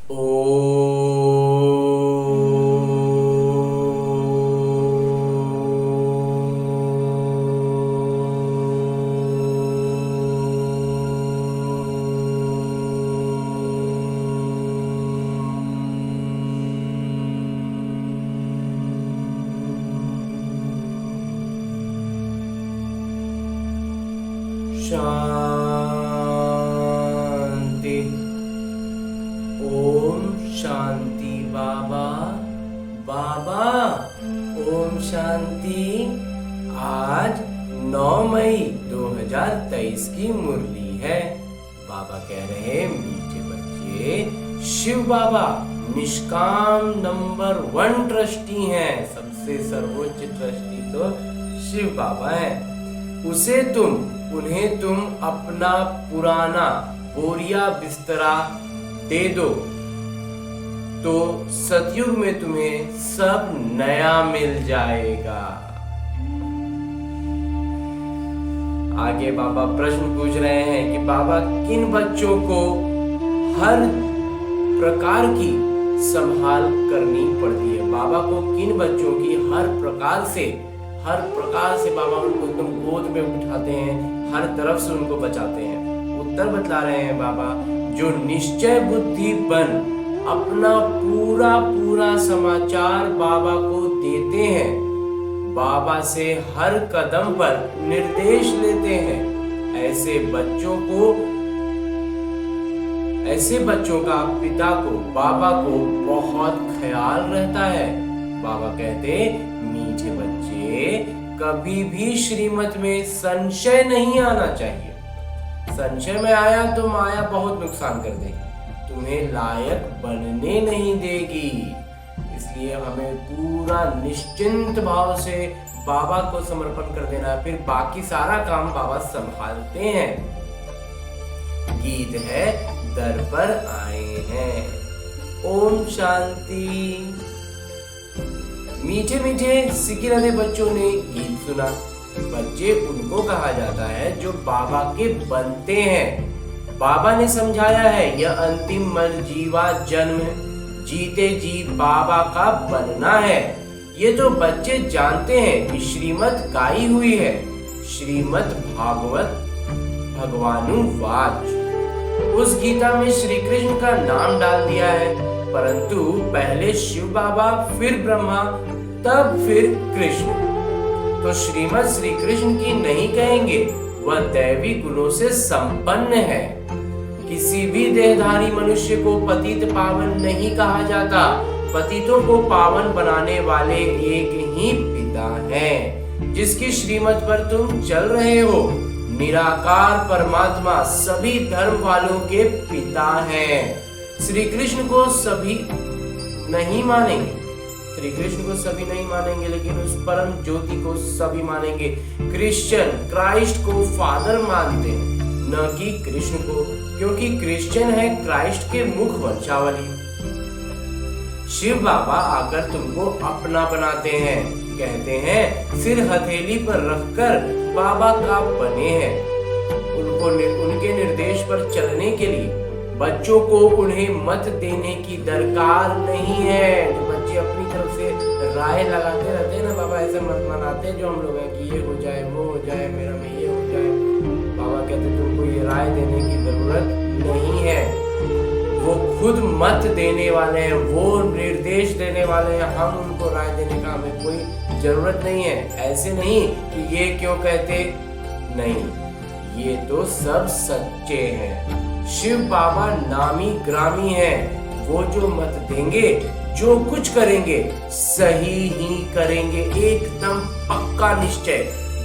ओ शांति। ओम शांति। बाबा बाबा ओम शांति। आज 9 मई 2023 की मुरली है। बाबा कह रहे हैं, मीठे बच्चे, शिव बाबा निष्काम नंबर 1 ट्रस्टी हैं। सबसे सर्वोच्च ट्रस्टी तो शिव बाबा हैं। उन्हें तुम अपना पुराना बोरिया बिस्तरा दे दो तो सतयुग में तुम्हें सब नया मिल जाएगा। आगे बाबा प्रश्न पूछ रहे हैं कि बाबा किन बच्चों को हर प्रकार की संभाल करनी पड़ती है। बाबा को किन बच्चों की हर प्रकार से बाबा उनको एकदम गोद में उठाते हैं, हर तरफ से उनको बचाते हैं। उत्तर बतला रहे हैं बाबा, जो निश्चय बुद्धि बन अपना पूरा समाचार बाबा को देते हैं, बाबा से हर कदम पर निर्देश लेते हैं, ऐसे बच्चों का पिता को, बाबा को बहुत ख्याल रहता है। बाबा कहते, मीठे बच्चे, कभी भी श्रीमत में संशय नहीं आना चाहिए। संशय में आया तो माया बहुत नुकसान कर देगी, तुम्हें लायक बनने नहीं देगी। इसलिए हमें पूरा निश्चिंत भाव से बाबा को समर्पण कर देना है, फिर बाकी सारा काम बाबा संभालते हैं। गीत है, दर पर आए हैं। ओम शांति। मीठे मीठे सिकिलरे बच्चों ने गीत सुना। बच्चे उनको कहा जाता है जो बाबा के बनते हैं। बाबा ने समझाया है, यह अंतिम मरजीवा जन्म जीते जी बाबा का बनना है। ये तो बच्चे जानते हैं कि श्रीमत गाई हुई है, श्रीमद भागवत भगवानुवाच। उस गीता में श्री कृष्ण का नाम डाल दिया है, परंतु पहले शिव बाबा, फिर ब्रह्मा, तब फिर कृष्ण। तो श्रीमद श्री कृष्ण की नहीं कहेंगे, वह दैवी गुणों से संपन्न है। किसी भी देहधारी मनुष्य को पतित पावन नहीं कहा जाता। पतितों को पावन बनाने वाले एक ही पिता हैं, जिसकी श्रीमत पर तुम चल रहे हो। निराकार परमात्मा सभी धर्म वालों के पिता हैं। श्री कृष्ण को सभी नहीं मानेंगे, लेकिन उस परम ज्योति को सभी मानेंगे। क्रिश्चियन क्राइस्ट को फादर मानते हैं, न कि कृष्ण को, क्योंकि क्रिश्चियन है क्राइस्ट के मुख वंशावली। शिव बाबा आकर तुमको अपना बनाते हैं, कहते हैं सिर हथेली पर रखकर बाबा का बने हैं। उनके निर्देश पर चलने के लिए बच्चों को उन्हें मत देने की दरकार नहीं है। तो बच्चे अपनी तरफ से राय लगाते रहते हैं ना, बाबा ऐसे मत मनाते हैं जो हम लोग हैं कि ये हो जाए, वो हो जाए, मेरा में ये हो जाए। बाबा कहते तुमको ये राय देने की जरूरत नहीं है। वो खुद मत देने वाले हैं, वो निर्देश देने वाले हैं। हम उनको राय देने का हमें कोई जरूरत नहीं है। ऐसे नहीं कि ये क्यों कहते, नहीं, ये तो सब सच्चे हैं। शिव बाबा नामी ग्रामी हैं। वो जो मत देंगे, जो कुछ करेंगे, सही ही करेंगे, एकदम पक्का निश्चय।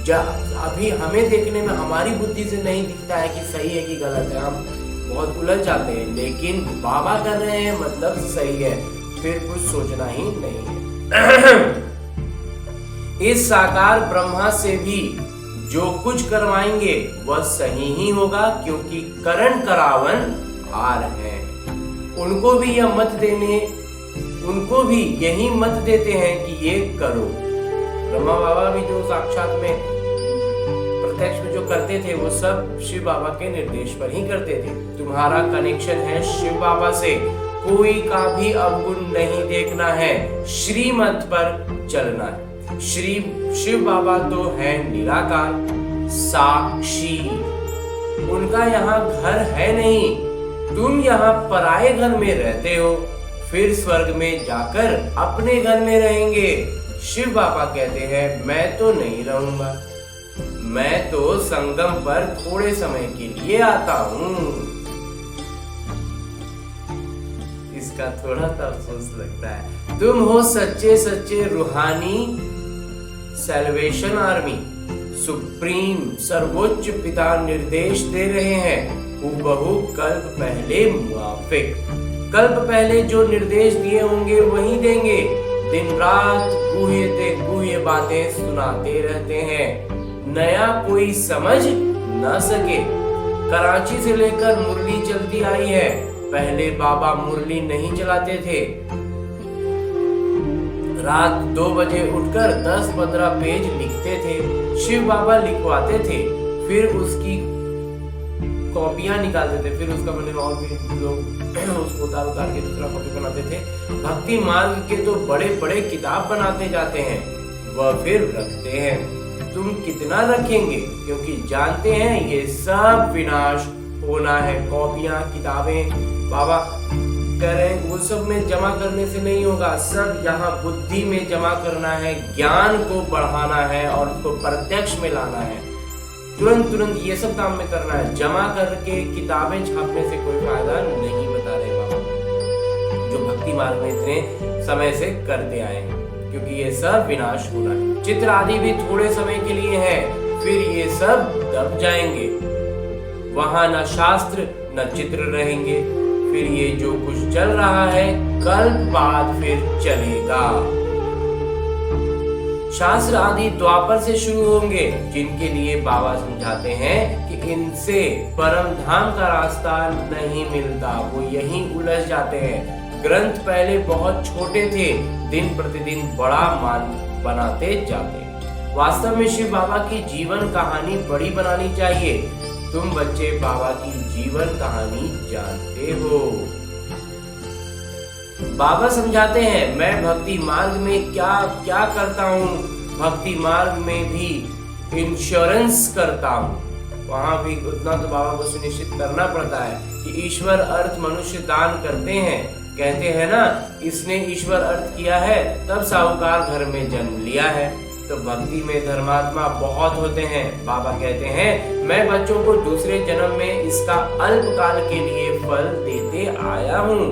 अभी हमें देखने में हमारी बुद्धि से नहीं दिखता है कि सही है कि गलत है, हम बहुत उलझ जाते हैं, लेकिन बाबा कर रहे हैं मतलब सही है, फिर कुछ सोचना ही नहीं है। इस साकार ब्रह्मा से भी जो कुछ करवाएंगे वह सही ही होगा, क्योंकि करण करावन आर हैं। उनको भी यही मत देते हैं कि ये करो। ब्रह्मा बाबा भी जो साक्षात में प्रत्यक्ष में जो करते थे, वो सब शिव बाबा के निर्देश पर ही करते थे। तुम्हारा कनेक्शन है शिव बाबा से, कोई का भी अवगुण नहीं देखना है, श्रीमत पर चलना है। शिव बाबा तो है निराकार, साक्षी, उनका यहाँ घर है नहीं। तुम यहाँ पराये घर में रहते हो, फिर स्वर्ग में जाकर अपने घर में रहेंगे। शिव बाबा कहते हैं मैं तो नहीं रहूंगा, मैं तो संगम पर थोड़े समय के लिए आता हूँ। इसका थोड़ा सा अफसोस लगता है। तुम हो सच्चे सच्चे रूहानी सैल्वेशन आर्मी। सुप्रीम सर्वोच्च पिता निर्देश दे रहे हैं, हूबहू कल्प पहले मुआफिक। कल्प पहले जो निर्देश दिए होंगे वही देंगे। दिन रात गुह्य बातें सुनाते रहते हैं, नया कोई समझ न सके। कराची से लेकर मुरली चलती आई है। पहले बाबा मुरली नहीं चलाते थे। रात 2 बजे उठकर 10-15 पेज लिखते थे। शिव बाबा लिखवाते थे, फिर उसकी कॉपियां निकालते थे, फिर उसका मैंने और भी लोग उसको उतार के दूसरा कॉपी बनाते थे। भक्ति मार्ग के तो बड़े बड़े किताब बनाते जाते हैं, वह फिर रखते हैं। तुम कितना रखेंगे, क्योंकि जानते हैं ये सब विनाश होना है। कॉपियां किताबें बाबा कह रहे हैं वो सब में जमा करने से नहीं होगा, सब यहाँ बुद्धि में जमा करना है, ज्ञान को बढ़ाना है और उसको प्रत्यक्ष में लाना है। तुरंत ये सब काम में करना है। जमा करके किताबें छापने से कोई फायदा नहीं बता रहे बाबा, जो भक्ति मार्ग में इतने समय से करते आए हैं, क्योंकि ये सब विनाश होना है। चित्र आदि भी थोड़े समय के लिए है, फिर ये सब दब जाएंगे। वहां न शास्त्र न चित्र रहेंगे। फिर ये जो कुछ चल रहा है कल्प बाद फिर चलेगा। शास्त्र आदि द्वापर से शुरू होंगे, जिनके लिए बाबा समझाते हैं कि इनसे परम धाम का रास्ता नहीं मिलता, वो यहीं उलझ जाते हैं। ग्रंथ पहले बहुत छोटे थे, दिन प्रतिदिन बड़ा मान बनाते जाते। वास्तव में शिव बाबा की जीवन कहानी बड़ी बनानी चाहिए। तुम बच्चे बाबा की जीवन कहानी जानते हो। बाबा समझाते हैं मैं भक्ति मार्ग में क्या क्या करता हूँ। भक्ति मार्ग में भी इंश्योरेंस करता हूँ। वहां भी उतना तो बाबा को सुनिश्चित करना पड़ता है कि ईश्वर अर्थ मनुष्य दान करते हैं। कहते हैं ना, इसने ईश्वर अर्थ किया है तब साहूकार घर में जन्म लिया है। तो भक्ति में धर्मात्मा बहुत होते हैं। बाबा कहते हैं मैं बच्चों को दूसरे जन्म में इसका अल्पकाल के लिए फल देते आया हूँ।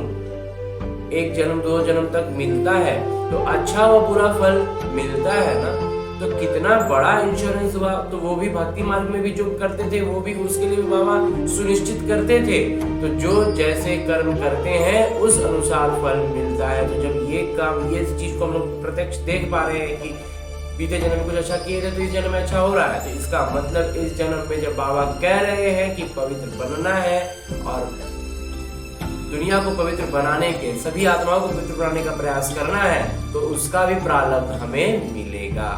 1 जन्म 2 जन्म तक मिलता है, तो अच्छा व बुरा फल मिलता है ना। तो कितना बड़ा इंश्योरेंस हुआ। तो वो भी भक्ति मार्ग में भी जो करते थे वो भी उसके लिए बाबा सुनिश्चित करते थे। तो जो जैसे कर्म करते हैं उस अनुसार फल मिलता है। तो जब ये चीज को हम लोग प्रत्यक्ष देख पा रहे हैं कि बीते जन्म में कुछ अच्छा किए थे तो इस जन्म में अच्छा हो रहा है, तो इसका मतलब इस जन्म में जब बाबा कह रहे हैं कि पवित्र बनना है और दुनिया को पवित्र बनाने के, सभी आत्माओं को पवित्र बनाने का प्रयास करना है, तो उसका भी प्रारब्ध हमें मिलेगा।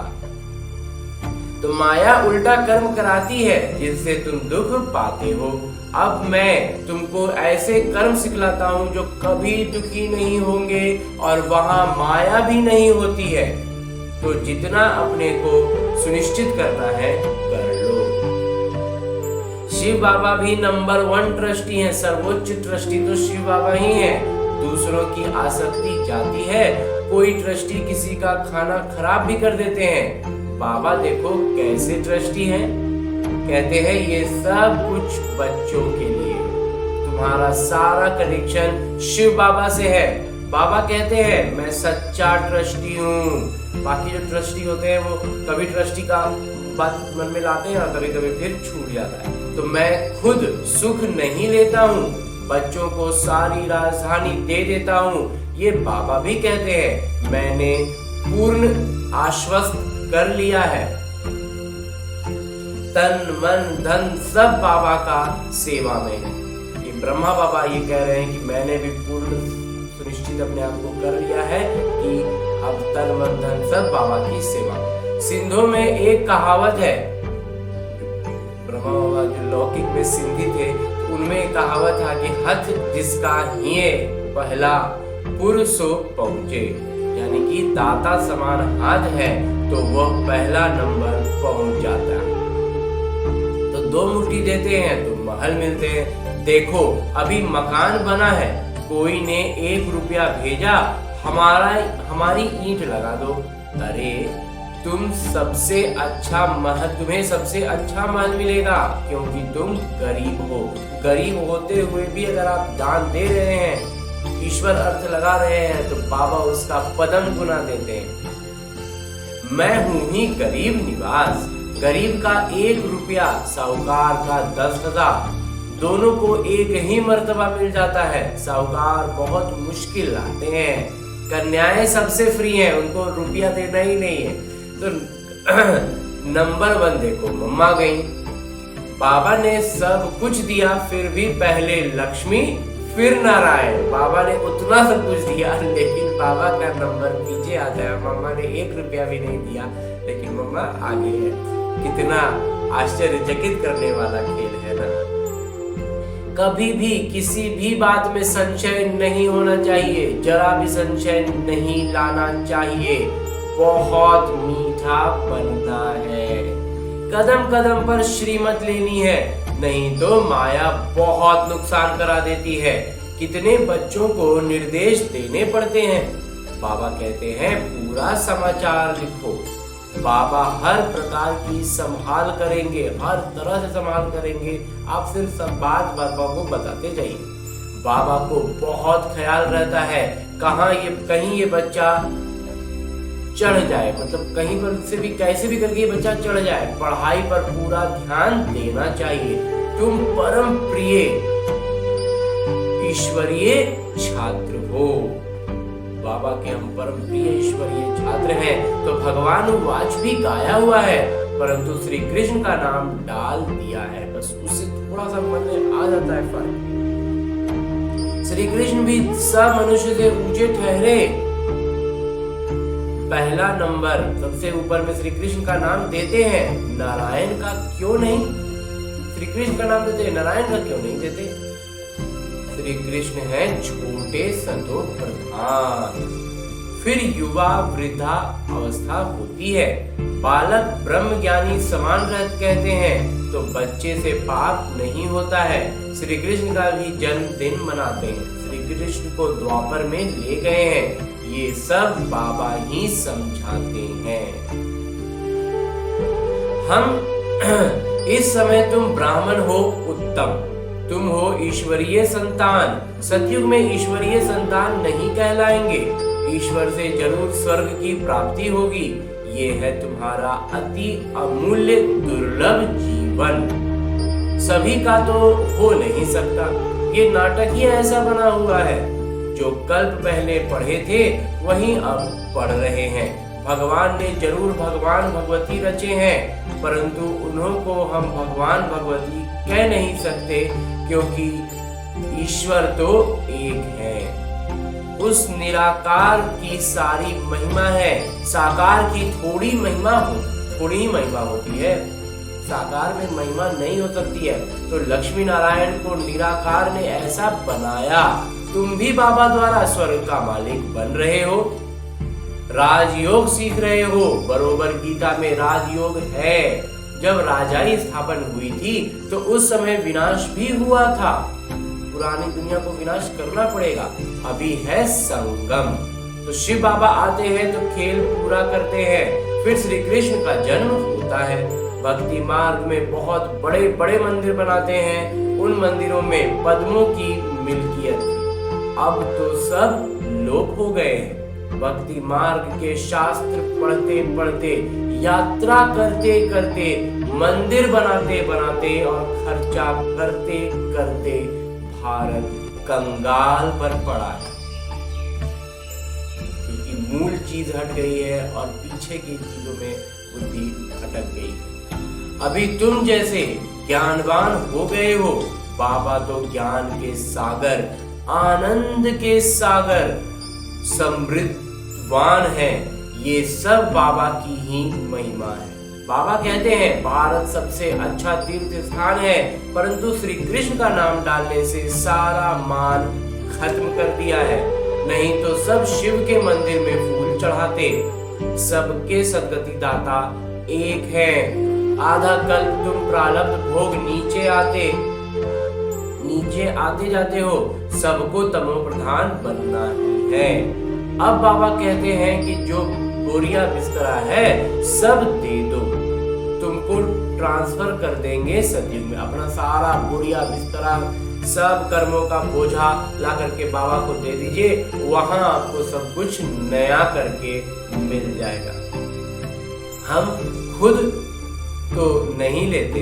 तो माया उल्टा कर्म कराती है जिससे तुम दुख पाते हो। अब मैं तुमको ऐसे कर्म सिखलाता हूँ जो कभी दुखी नहीं होंगे और वहां माया भी नहीं होती है। तो जितना अपने को सुनिश्चित करना है कर लो। शिव बाबा भी नंबर 1 ट्रस्टी हैं। सर्वोच्च ट्रस्टी तो शिव बाबा ही हैं। दूसरों की आसक्ति जाती है। कोई ट्रस्टी किसी का खाना खराब भी कर देते हैं। बाबा देखो कैसे ट्रस्टी हैं। कहते हैं ये सब कुछ बच्चों के लिए। तुम्हारा सारा कनेक्शन शिव बाबा से है। बाबा कहते हैं मैं सच्चा ट्रस्टी हूँ। बाकी जो ट्रस्टी होते हैं वो कभी ट्रस्टी का बात मन में लाते हैं और कभी कभी फिर छूट जाता है। तो मैं खुद सुख नहीं लेता हूँ, बच्चों को सारी राजधानी दे देता हूँ। ये बाबा भी कहते हैं मैंने पूर्ण आश्वस्त कर लिया है। तन मन धन सब बाबा का सेवा में है। ये ब्रह्मा बाबा ये कह रहे हैं कि मैंने भी पूर्ण सुनिश्चित अपने आप को कर लिया है कि अब तन मन धन सब बाबा की सेवा। सिंधों में एक कहावत है, ब्रह्मा बाबा जो लौकिक में सिंधी थे तो उनमें एक कहावत था कि हथ जिसका हिये पहला पुरुषो पहुंचे, यानी कि दाता समान हाथ है तो वह पहला नंबर पहुंच जाता है। तो 2 मुट्ठी देते हैं तो महल मिलते हैं। देखो अभी मकान बना है, कोई ने 1 रुपया भेजा, हमारी ईंट लगा दो। अरे तुम्हें सबसे अच्छा महल मिलेगा क्योंकि तुम गरीब हो। गरीब होते हुए भी अगर आप दान दे रहे हैं, ईश्वर अर्थ लगा रहे हैं, तो बाबा उसका पदम गुना देते हैं। मैं हूं ही गरीब निवास, गरीब का 1 रुपया, साहूकार का 10,000, दोनों को एक ही मर्तबा मिल जाता है। साहूकार बहुत मुश्किल लाते हैं, कन्याएं सबसे फ्री हैं, उनको रुपया देना ही नहीं है। तो नंबर 1 देखो, मम्मा गई, बाबा ने सब कुछ दिया, फिर भी पहले लक्ष्मी फिर नारायण। बाबा ने उतना सब कुछ दिया लेकिन बाबा का नंबर पीछे आता है। मम्मा ने 1 रुपया भी नहीं दिया लेकिन मम्मा आगे है। कितना आश्चर्यचकित करने वाला खेल है ना। कभी भी किसी भी बात में संशय नहीं होना चाहिए, जरा भी संशय नहीं लाना चाहिए। बहुत मीठा बनना है, कदम कदम पर श्रीमत लेनी है, नहीं तो माया बहुत नुकसान करा देती है। कितने बच्चों को निर्देश देने पड़ते हैं। बाबा कहते हैं पूरा समाचार लिखो। बाबा हर प्रकार की संभाल करेंगे, हर तरह से संभाल करेंगे। आप सिर्फ सब बात बाबा को बताते जाइए। बाबा को बहुत ख्याल रहता है कहीं ये बच्चा चढ़ जाए, मतलब कहीं पर से भी कैसे भी करके ये बच्चा चढ़ जाए। पढ़ाई पर पूरा ध्यान देना चाहिए। तुम परम प्रिय ईश्वरीय छात्र हो। बाबा के हम परम प्रिय ईश्वरीय छात्र हैं। तो भगवान वाच भी गाया हुआ है, परंतु श्री कृष्ण का नाम डाल दिया है, बस उससे थोड़ा सा मन में आ जाता है फर्क। श्री कृष्ण भी सब मनुष्य से ऊंचे ठहरे। पहला नंबर सबसे ऊपर में श्री कृष्ण का नाम देते हैं, नारायण का क्यों नहीं? श्री कृष्ण का नाम देते हैं, नारायण का क्यों नहीं देते? श्री कृष्ण है छोटे सतो प्रधान। फिर युवा वृद्धा अवस्था होती है। बालक ब्रह्म ज्ञानी समान रहते कहते हैं, तो बच्चे से पाप नहीं होता है। श्री कृष्ण का भी जन्मदिन मनाते हैं। श्री कृष्ण को द्वापर में ले गए हैं। ये सब बाबा ही समझाते हैं। हम इस समय तुम ब्राह्मण हो उत्तम, तुम हो ईश्वरीय संतान। सतयुग में ईश्वरीय संतान नहीं कहलाएंगे। ईश्वर से जरूर स्वर्ग की प्राप्ति होगी। ये है तुम्हारा अति अमूल्य दुर्लभ जीवन, सभी का तो हो नहीं सकता। ये नाटक ही ऐसा बना हुआ है, जो कल्प पहले पढ़े थे वही अब पढ़ रहे हैं। भगवान ने जरूर भगवान भगवती रचे हैं, परंतु उन्हों को हम भगवान भगवती कह नहीं सकते, क्योंकि ईश्वर तो एक है। उस निराकार की सारी महिमा है, साकार की थोड़ी ही महिमा होती है। साकार में महिमा नहीं हो सकती है। तो लक्ष्मी नारायण को निराकार ने ऐसा बनाया। तुम भी बाबा द्वारा स्वर्ग का मालिक बन रहे हो, राजयोग सीख रहे हो। बरोबर गीता में राजयोग है। जब राजाई स्थापन हुई थी तो उस समय विनाश भी हुआ था। पुरानी दुनिया को विनाश करना पड़ेगा। अभी है संगम, तो शिव बाबा आते हैं तो खेल पूरा करते हैं। फिर श्री कृष्ण का जन्म होता है। भक्ति मार्ग में बहुत बड़े बड़े मंदिर बनाते हैं। उन मंदिरों में पद्मों की मिल्कियत थी, अब तो सब लोप हो गए हैं। भक्ति मार्ग के शास्त्र पढ़ते पढ़ते, यात्रा करते करते, मंदिर बनाते बनाते और खर्चा करते करते भारत कंगाल पर पड़ा है, क्योंकि मूल चीज हट गई है और पीछे की चीजों में बुद्धि अटक गई है। अभी तुम जैसे ज्ञानवान हो गए हो। बाबा तो ज्ञान के सागर, आनंद के सागर, समृद्धवान है। ये सब बाबा की ही महिमा है। बाबा कहते हैं भारत सबसे अच्छा तीर्थ स्थान है, परंतु श्री कृष्ण का नाम डालने से सारा मान खत्म कर दिया है, नहीं तो सब शिव के मंदिर में फूल चढ़ाते। सबके सद्गति दाता एक है। आधा कल्प तुम प्रारब्ध भोग नीचे आते जाते हो, सबको तमो प्रधान बनना ही है। अब बाबा कहते हैं कि जो बोरिया बिस्तरा है सब दे दो, तुमको ट्रांसफर कर देंगे सतयुग में। अपना सारा बोरिया बिस्तरा, सब कर्मों का बोझा ला करके बाबा को दे दीजिए, वहां आपको सब कुछ नया करके मिल जाएगा। हम खुद तो नहीं लेते,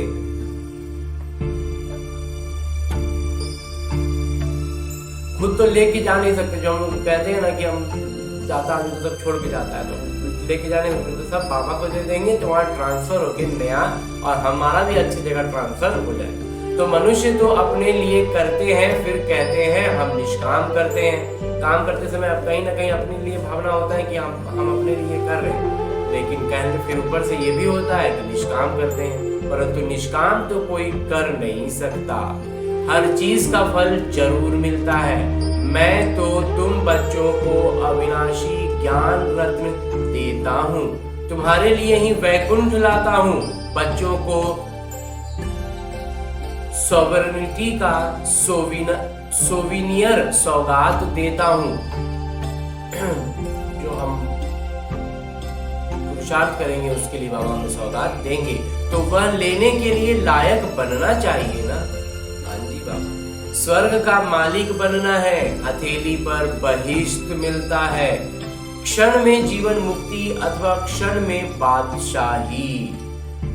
खुद तो लेके जा नहीं सकते। जो हम कहते हैं ना कि हम जाता है तो सब छोड़ के जाता है, तो लेके जा नहीं सकते, तो सब बाबा को दे देंगे तो वहाँ ट्रांसफर होके नया और हमारा भी अच्छी जगह ट्रांसफर हो जाए। तो मनुष्य तो अपने लिए करते हैं, फिर कहते हैं हम निष्काम करते हैं। काम करते समय अब कहीं ना कहीं अपने लिए भावना होता है कि हम अपने लिए कर रहे हैं, लेकिन कहते फिर ऊपर से ये भी होता है कि निष्काम करते हैं, परंतु निष्काम तो कोई कर नहीं सकता। हर चीज का फल जरूर मिलता है। मैं तो तुम बच्चों को अविनाशी ज्ञान रत्न देता हूँ, तुम्हारे लिए ही वैकुंठ लाता हूँ। बच्चों को सॉवरेनिटी का सोविनियर सौगात देता हूँ। जो हम पुरुषार्थ करेंगे उसके लिए बाबा हमें सौगात देंगे, तो वह लेने के लिए लायक बनना चाहिए ना। स्वर्ग का मालिक बनना है, हथेली पर बहिष्ठ मिलता है। क्षण में जीवन मुक्ति अथवा क्षण में बादशाही।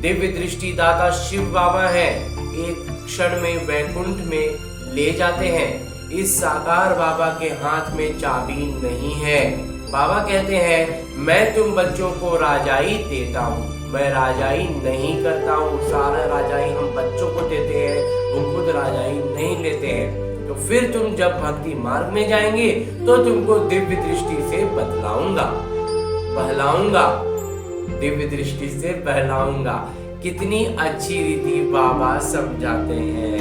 दिव्य दृष्टि दाता शिव बाबा है, एक क्षण में वैकुंठ में ले जाते हैं। इस साकार बाबा के हाथ में चाबी नहीं है। बाबा कहते हैं मैं तुम बच्चों को राजाई देता हूँ, मैं राजाई नहीं करता हूँ। सारा राजाई हम बच्चों को देते हैं, वो खुद राजाई नहीं लेते हैं। तो फिर तुम जब भक्ति मार्ग में जाएंगे तो तुमको दिव्य दृष्टि से बहलाऊंगा, दिव्य दृष्टि से बहलाऊंगा। कितनी अच्छी रीति बाबा समझाते हैं।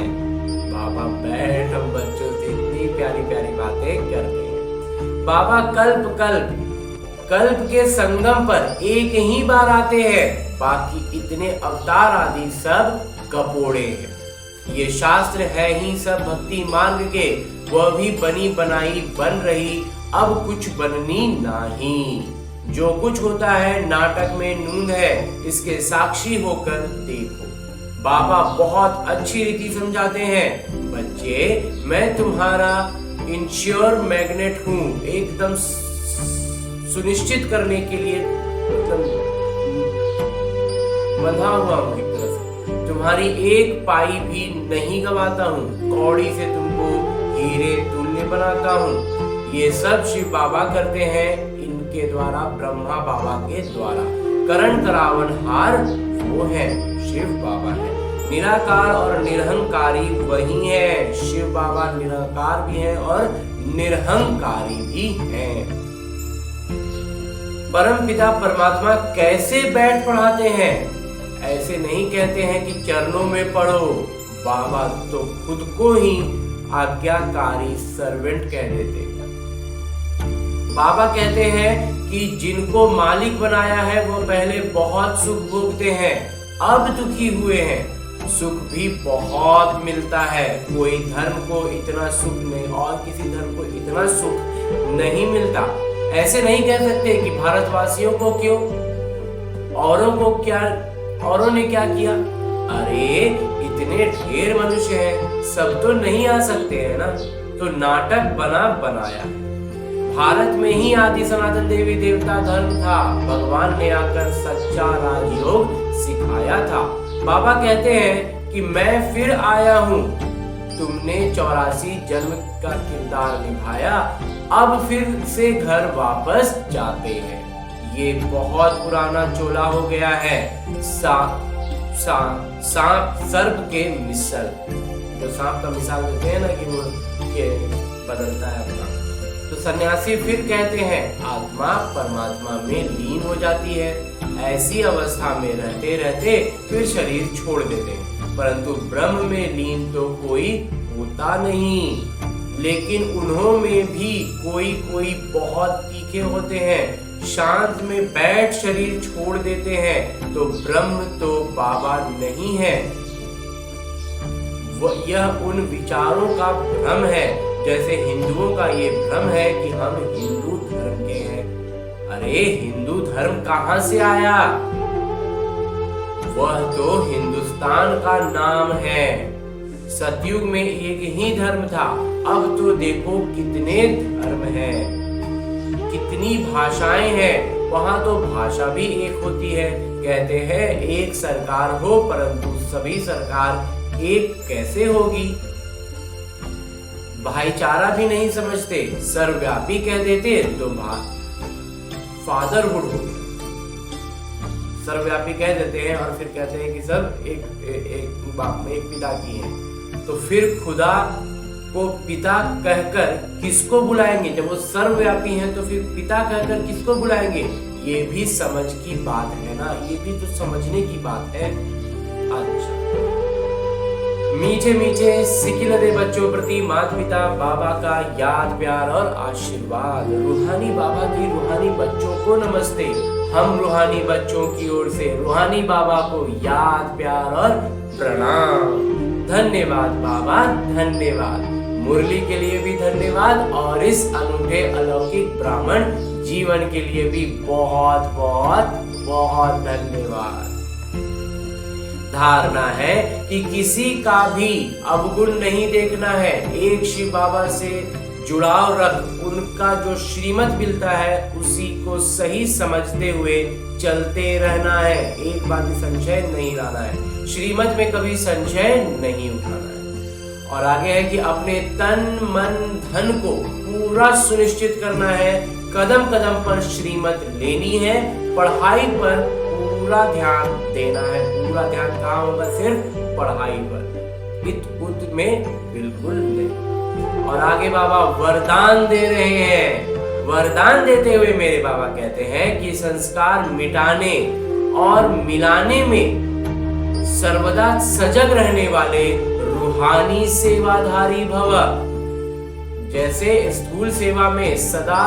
बाबा बैठ हम बच्चों से इतनी प्यारी प्यारी बातें करते हैं। बाबा कल्प के संगम पर एक ही बार आते हैं, बाकी इतने अवतार आदि सब कपोड़े हैं। ये शास्त्र है ही सब भक्ति मार्ग के, वह भी बनी बनाई बन रही, अब कुछ बननी नहीं। जो कुछ होता है नाटक में नूंद है, इसके साक्षी होकर देखो। बाबा बहुत अच्छी रीति समझाते हैं। बच्चे मैं तुम्हारा इंश्योर मैग्नेट हूँ, एकदम सुनिश्चित करने के लिए बंधा हुआ हूँ एक तरह से। तुम्हारी एक पाई भी नहीं गवाता हूँ, कौड़ी से तुमको हीरे तुल्य बनाता हूँ। ये सब शिव बाबा करते हैं, इनके द्वारा, ब्रह्मा बाबा के द्वारा। करण करावन हार वो है, शिव बाबा है। निराकार और निरहंकारी वही है। शिव बाबा निराकार भी है और निरहंकारी भी है। परम पिता परमात्मा कैसे बैठ पढ़ाते हैं? ऐसे नहीं कहते हैं कि चरणों में पढ़ो। बाबा तो खुद को ही आज्ञाकारी सर्वेंट कह देते। बाबा कहते हैं कि जिनको मालिक बनाया है वो पहले बहुत सुख भोगते हैं, अब दुखी हुए हैं। सुख भी बहुत मिलता है। कोई धर्म को इतना सुख नहीं और किसी धर्म को इतना सुख नहीं मिलता। ऐसे नहीं कह सकते कि भारतवासियों को क्यों, औरों ने क्या किया। अरे इतने ढेर मनुष्य हैं, सब तो नहीं आ सकते हैं ना। तो नाटक बनाया। भारत में ही आदि सनातन देवी देवता धर्म था। भगवान ने आकर सच्चा राजयोग सिखाया था। बाबा कहते हैं कि मैं फिर आया हूँ। तुमने 84 जन्म का किरदार निभाया, अब फिर से घर वापस जाते हैं। ये बहुत पुराना चोला हो गया है। सांप सर्प के मिसल, जो सांप का मिसाल देते हैं ना कि वो बदलता है अपना। तो सन्यासी फिर कहते हैं आत्मा परमात्मा में लीन हो जाती है। ऐसी अवस्था में रहते रहते फिर शरीर छोड़ देते हैं, परंतु ब्रह्म में लीन तो कोई होता नहीं। लेकिन उन्होंने भी कोई कोई बहुत तीखे होते हैं, शांत में बैठ शरीर छोड़ देते हैं, तो ब्रह्म तो बाबा नहीं है। यह उन विचारों का भ्रम है, जैसे हिंदुओं का ये भ्रम है कि हम हिंदू धर्म के हैं। अरे हिंदू धर्म कहां से आया? वह तो हिंदुस्तान का नाम है। सतयुग में एक ही धर्म था, अब तो देखो कितने धर्म हैं, कितनी भाषाएं हैं। वहां तो भाषा भी एक होती है। कहते हैं एक सरकार हो, परंतु सभी सरकार एक कैसे होगी? भाईचारा भी नहीं समझते, सर्वव्यापी कह देते तो फादरहुड हो गया। सर्वव्यापी कह देते हैं और फिर कहते हैं कि सब एक बाप में एक पिता की है। तो फिर खुदा को पिता कहकर किसको बुलाएंगे? जब वो सर्वव्यापी हैं तो फिर पिता कहकर किसको बुलाएंगे? ये भी समझ की बात है ना, ये भी तो समझने की बात है। अच्छा, मीठे मीठे सिकिलदे बच्चों प्रति माता पिता बाबा का याद प्यार और आशीर्वाद। रूहानी बाबा की रूहानी बच्चों को नमस्ते। हम रूहानी बच्चों की ओर से रूहानी बाबा को याद प्यार और प्रणाम। धन्यवाद बाबा, धन्यवाद। मुरली के लिए भी धन्यवाद और इस अनूठे अलौकिक ब्राह्मण जीवन के लिए भी बहुत बहुत बहुत धन्यवाद। धारणा है कि किसी का भी अवगुण नहीं देखना है, एक शिव बाबा से जुड़ाव रख उनका जो श्रीमत मिलता है उसी को सही समझते हुए चलते रहना है। एक बात संशय नहीं लाना है, श्रीमत में कभी संशय नहीं उठाना है। और आगे है कि अपने तन मन धन को पूरा सुनिश्चित करना है, कदम कदम पर श्रीमत लेनी है, पढ़ाई पर पूरा ध्यान देना है। पूरा ध्यान कहाँ होगा? सिर्फ पढ़ाई पर, इत उत में बिल्कुल नहीं। और आगे बाबा वरदान दे रहे हैं। वरदान देते हुए मेरे बाबा कहते हैं कि संस्कार मिटाने और मिलाने में सर्वदा सजग रहने वाले रूहानी सेवाधारी भव। जैसे स्थूल सेवा में सदा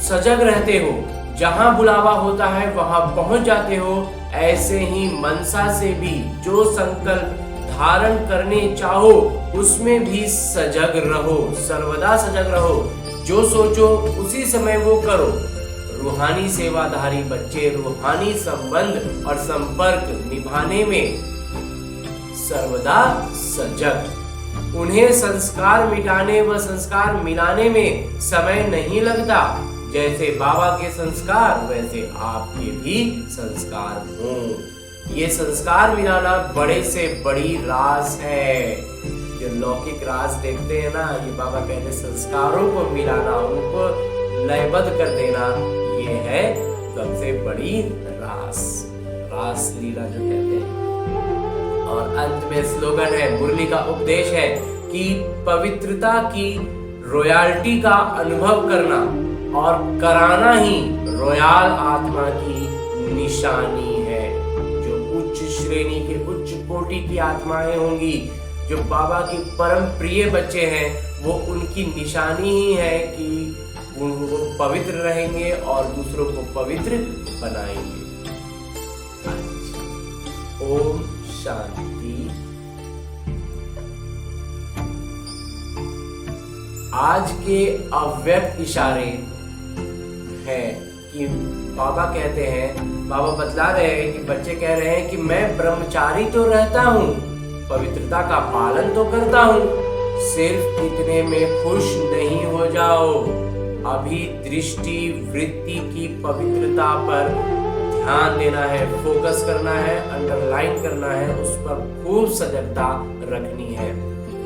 सजग रहते हो, जहां बुलावा होता है वहां पहुंच जाते हो, ऐसे ही मनसा से भी जो संकल्प धारण करने चाहो उसमें भी सजग रहो, सर्वदा सजग रहो। जो सोचो उसी समय वो करो। रूहानी सेवाधारी बच्चे रूहानी संबंध और संपर्क निभाने में सर्वदा सजग। उन्हें संस्कार मिटाने व संस्कार मिलाने में समय नहीं लगता। जैसे बाबा के संस्कार वैसे आपके भी संस्कार हों। ये संस्कार मिलाना बड़े से बड़ी रास है। जो लौकिक रास देखते हैं ना, ये बाबा कहते संस्कारों को मिलाना, उनको लयबद्ध कर देना, ये है सबसे बड़ी रास, रास लीला जो कहते हैं। और अंत में स्लोगन है, मुरली का उपदेश है कि पवित्रता की रॉयल्टी का अनुभव करना और कराना ही रॉयल आत्मा की निशानी है। जो उच्च श्रेणी के उच्च कोटि की आत्माएं होंगी, जो बाबा की परम प्रिय बच्चे हैं, वो उनकी निशानी ही है कि वो पवित्र रहेंगे और दूसरों को पवित्र बनाएंगे। ओम शांति। आज के अव्यक्त इशारे हैं कि बाबा कहते हैं, बाबा बतला रहे हैं कि बच्चे कह रहे हैं कि मैं ब्रह्मचारी तो रहता हूँ, पवित्रता का पालन तो करता हूँ, सिर्फ इतने में खुश नहीं हो जाओ। अभी दृष्टि वृत्ति की पवित्रता पर ध्यान देना है, फोकस करना है, अंडरलाइन करना है, उस पर खूब सजगता रखनी है।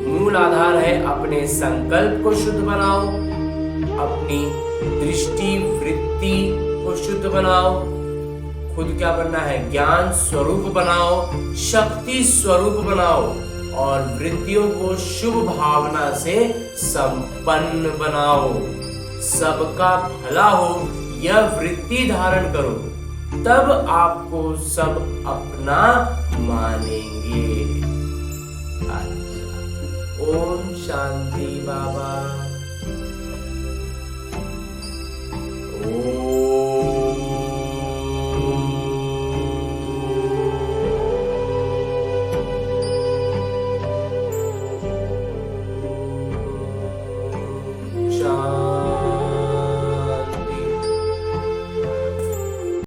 मूल आधार है अपने संकल्प को शुद्ध बनाओ, अपनी दृष्टि वृत्ति को शुद्ध बनाओ, खुद क्या बनना है, ज्ञान स्वरूप बनाओ, शक्ति स्वरूप बनाओ और वृत्तियों को शुभ भावना से संपन्न बनाओ। सबका भला हो यह वृत्ति धारण करो, तब आपको सब अपना मानेंगे। अच्छा, ओम शांति बाबा।